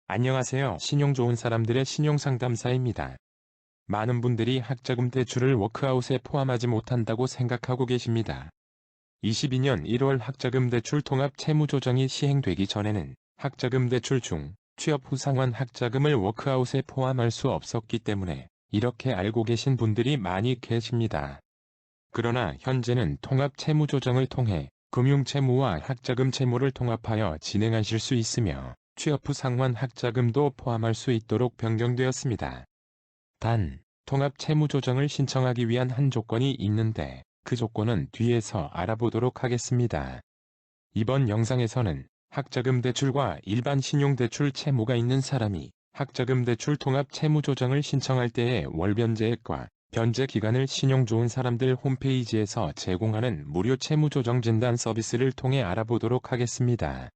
안녕하세요. 신용 좋은 사람들의 신용상담사입니다. 많은 분들이 학자금 대출을 워크아웃에 포함하지 못한다고 생각하고 계십니다. 22년 1월 학자금 대출 통합 채무조정이 시행되기 전에는 학자금 대출 중 취업 후 상환 학자금을 워크아웃에 포함할 수 없었기 때문에 이렇게 알고 계신 분들이 많이 계십니다. 그러나 현재는 통합 채무조정을 통해 금융채무와 학자금 채무를 통합하여 진행하실 수 있으며 취업 후 상환 학자금도 포함할 수 있도록 변경되었습니다. 단, 통합 채무조정을 신청하기 위한 한 조건이 있는데 그 조건은 뒤에서 알아보도록 하겠습니다. 이번 영상에서는 학자금 대출과 일반 신용대출 채무가 있는 사람이 학자금 대출 통합 채무조정을 신청할 때의 월 변제액과 변제 기간을 신용 좋은 사람들 홈페이지에서 제공하는 무료 채무조정 진단 서비스를 통해 알아보도록 하겠습니다.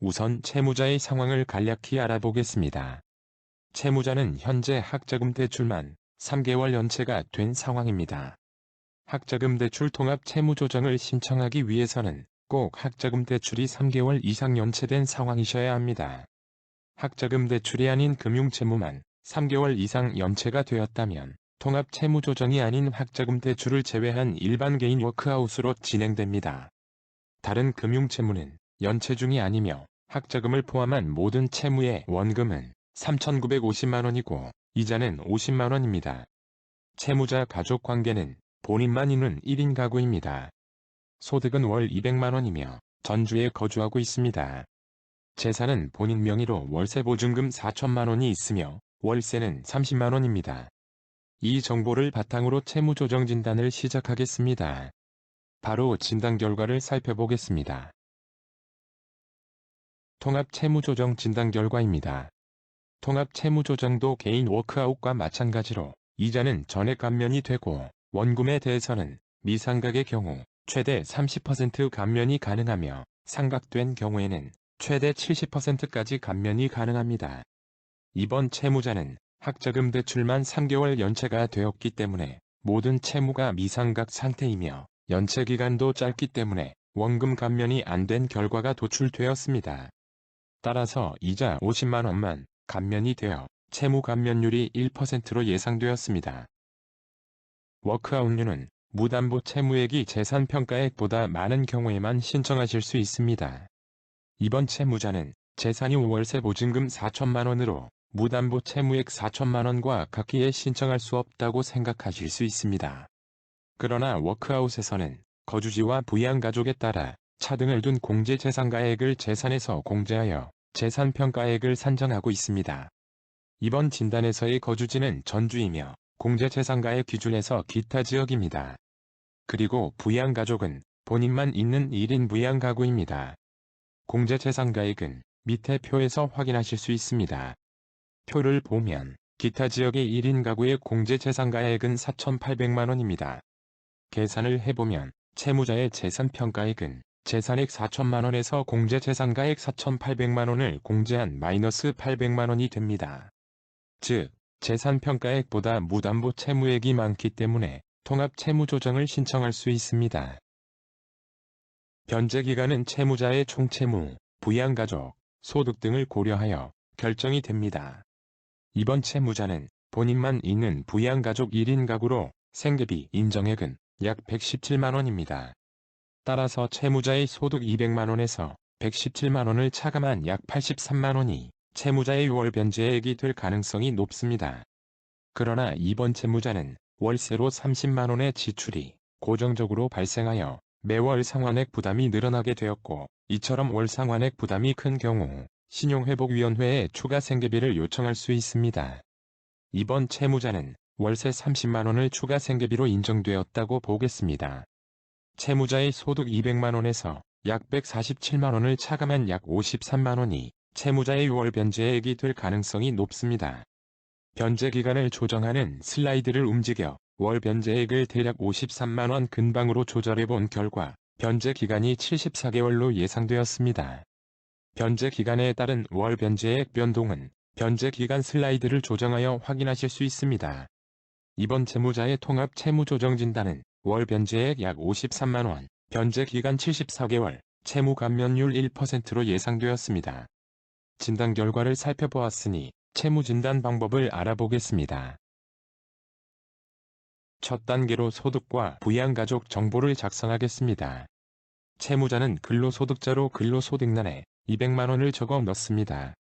우선 채무자의 상황을 간략히 알아보겠습니다. 채무자는 현재 학자금 대출만 3개월 연체가 된 상황입니다. 학자금 대출 통합 채무조정을 신청하기 위해서는 꼭 학자금 대출이 3개월 이상 연체된 상황이셔야 합니다. 학자금 대출이 아닌 금융채무만 3개월 이상 연체가 되었다면 통합 채무조정이 아닌 학자금 대출을 제외한 일반 개인 워크아웃으로 진행됩니다. 다른 금융채무는 연체 중이 아니며 학자금을 포함한 모든 채무의 원금은 3,950만 원이고 이자는 50만 원입니다. 채무자 가족 관계는 본인만 있는 1인 가구입니다. 소득은 월 200만 원이며 전주에 거주하고 있습니다. 재산은 본인 명의로 월세 보증금 4천만 원이 있으며 월세는 30만 원입니다. 이 정보를 바탕으로 채무조정 진단을 시작하겠습니다. 바로 진단 결과를 살펴보겠습니다. 통합 채무조정 진단 결과입니다. 통합 채무조정도 개인 워크아웃과 마찬가지로 이자는 전액 감면이 되고 원금에 대해서는 미상각의 경우 최대 30% 감면이 가능하며 상각된 경우에는 최대 70%까지 감면이 가능합니다. 이번 채무자는 학자금 대출만 3개월 연체가 되었기 때문에 모든 채무가 미상각 상태이며 연체 기간도 짧기 때문에 원금 감면이 안 된 결과가 도출되었습니다. 따라서 이자 50만 원만 감면이 되어 채무 감면율이 1%로 예상되었습니다. 워크아웃료는 무담보 채무액이 재산평가액보다 많은 경우에만 신청하실 수 있습니다. 이번 채무자는 재산이 월세 보증금 4천만 원으로 무담보 채무액 4천만 원과 같기에 신청할 수 없다고 생각하실 수 있습니다. 그러나 워크아웃에서는 거주지와 부양가족에 따라 차 등을 둔 공제재산가액을 재산에서 공제하여 재산평가액을 산정하고 있습니다. 이번 진단에서의 거주지는 전주이며 공제재산가액 기준에서 기타 지역입니다. 그리고 부양가족은 본인만 있는 1인 부양가구입니다. 공제재산가액은 밑에 표에서 확인하실 수 있습니다. 표를 보면 기타 지역의 1인 가구의 공제재산가액은 4,800만 원입니다. 계산을 해보면 채무자의 재산평가액은 재산액 4천만 원에서 공제재산가액 4,800만 원을 공제한 마이너스 800만 원이 됩니다. 즉, 재산평가액보다 무담보 채무액이 많기 때문에 통합 채무조정을 신청할 수 있습니다. 변제기간은 채무자의 총채무, 부양가족, 소득 등을 고려하여 결정이 됩니다. 이번 채무자는 본인만 있는 부양가족 1인 가구로 생계비 인정액은 약 117만 원입니다. 따라서 채무자의 소득 200만 원에서 117만 원을 차감한 약 83만 원이 채무자의 월 변제액이 될 가능성이 높습니다. 그러나 이번 채무자는 월세로 30만 원의 지출이 고정적으로 발생하여 매월 상환액 부담이 늘어나게 되었고, 이처럼 월 상환액 부담이 큰 경우 신용회복위원회에 추가 생계비를 요청할 수 있습니다. 이번 채무자는 월세 30만 원을 추가 생계비로 인정되었다고 보겠습니다. 채무자의 소득 200만 원에서 약 147만 원을 차감한 약 53만 원이 채무자의 월 변제액이 될 가능성이 높습니다. 변제 기간을 조정하는 슬라이드를 움직여 월 변제액을 대략 53만 원 근방으로 조절해 본 결과 변제 기간이 74개월로 예상되었습니다. 변제 기간에 따른 월 변제액 변동은 변제 기간 슬라이드를 조정하여 확인하실 수 있습니다. 이번 채무자의 통합 채무조정 진단은 월 변제액 약 53만 원, 변제 기간 74개월, 채무 감면율 1%로 예상되었습니다. 진단 결과를 살펴보았으니 채무진단 방법을 알아보겠습니다. 첫 단계로 소득과 부양가족 정보를 작성하겠습니다. 채무자는 근로소득자로 근로소득란에 200만 원을 적어 넣습니다.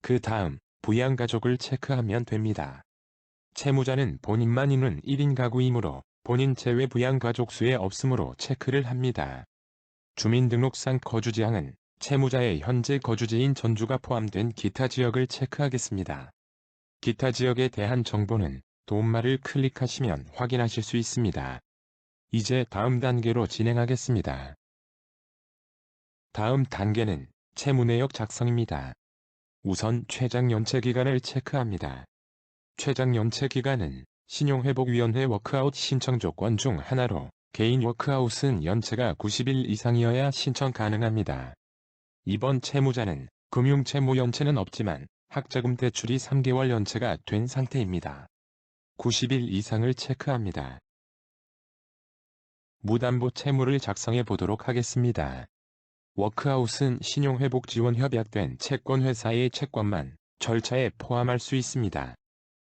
그 다음 부양가족을 체크하면 됩니다. 채무자는 본인만 있는 1인 가구이므로 본인 제외 부양가족 수에 없으므로 체크를 합니다. 주민등록상 거주지향은 채무자의 현재 거주지인 전주가 포함된 기타 지역을 체크하겠습니다. 기타 지역에 대한 정보는 도움말을 클릭하시면 확인하실 수 있습니다. 이제 다음 단계로 진행하겠습니다. 다음 단계는 채무내역 작성입니다. 우선 최장연체기간을 체크합니다. 최장연체기간은 신용회복위원회 워크아웃 신청 조건 중 하나로 개인 워크아웃은 연체가 90일 이상이어야 신청 가능합니다. 이번 채무자는 금융채무 연체는 없지만 학자금 대출이 3개월 연체가 된 상태입니다. 90일 이상을 체크합니다. 무담보 채무를 작성해 보도록 하겠습니다. 워크아웃은 신용회복 지원 협약된 채권회사의 채권만 절차에 포함할 수 있습니다.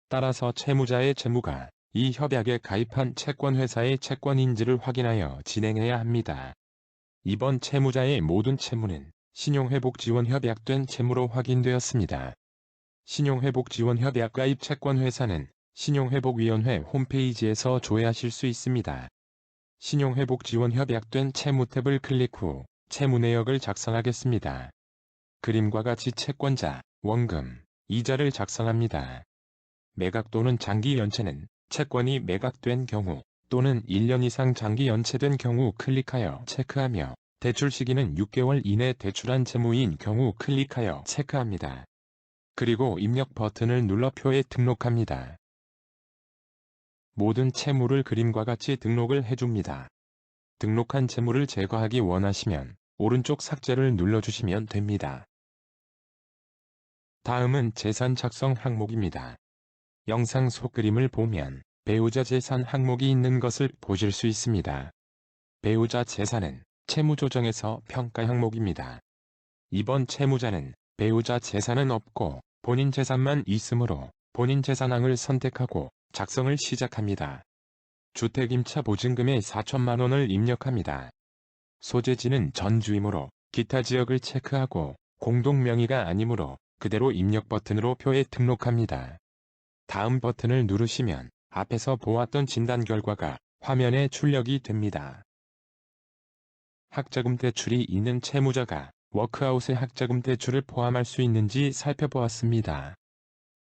따라서 채무자의 채무가 이 협약에 가입한 채권회사의 채권인지를 확인하여 진행해야 합니다. 이번 채무자의 모든 채무는 신용회복 지원 협약된 채무로 확인되었습니다. 신용회복 지원 협약 가입 채권회사는 신용회복위원회 홈페이지에서 조회하실 수 있습니다. 신용회복 지원 협약된 채무 탭을 클릭 후 채무 내역을 작성하겠습니다. 그림과 같이 채권자, 원금, 이자를 작성합니다. 매각 또는 장기 연체는 채권이 매각된 경우 또는 1년 이상 장기 연체된 경우 클릭하여 체크하며 대출 시기는 6개월 이내 대출한 채무인 경우 클릭하여 체크합니다. 그리고 입력 버튼을 눌러 표에 등록합니다. 모든 채무를 그림과 같이 등록을 해줍니다. 등록한 채무를 제거하기 원하시면 오른쪽 삭제를 눌러주시면 됩니다. 다음은 재산 작성 항목입니다. 영상 속 그림을 보면 배우자 재산 항목이 있는 것을 보실 수 있습니다. 배우자 재산은 채무조정에서 평가 항목입니다. 이번 채무자는 배우자 재산은 없고 본인 재산만 있으므로 본인 재산항을 선택하고 작성을 시작합니다. 주택임차 보증금의 4천만 원을 입력합니다. 소재지는 전주이므로 기타 지역을 체크하고 공동명의가 아니므로 그대로 입력 버튼으로 표에 등록합니다. 다음 버튼을 누르시면 앞에서 보았던 진단 결과가 화면에 출력이 됩니다. 학자금 대출이 있는 채무자가 워크아웃의 학자금 대출을 포함할 수 있는지 살펴보았습니다.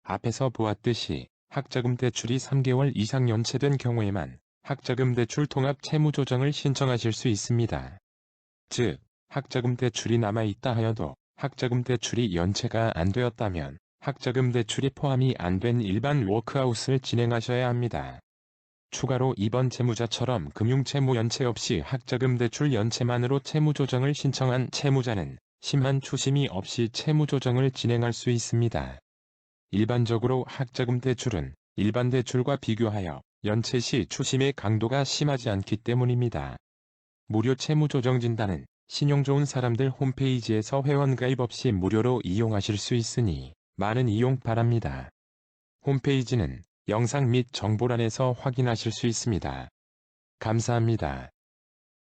앞에서 보았듯이 학자금 대출이 3개월 이상 연체된 경우에만 학자금 대출 통합 채무조정을 신청하실 수 있습니다. 즉, 학자금 대출이 남아있다 하여도 학자금 대출이 연체가 안 되었다면 학자금 대출이 포함이 안 된 일반 워크아웃을 진행하셔야 합니다. 추가로 이번 채무자처럼 금융채무 연체 없이 학자금 대출 연체만으로 채무조정을 신청한 채무자는 심한 추심이 없이 채무조정을 진행할 수 있습니다. 일반적으로 학자금 대출은 일반 대출과 비교하여 연체 시 추심의 강도가 심하지 않기 때문입니다. 무료 채무조정 진단은 신용 좋은 사람들 홈페이지에서 회원가입 없이 무료로 이용하실 수 있으니 많은 이용 바랍니다. 홈페이지는 영상 및 정보란에서 확인하실 수 있습니다. 감사합니다.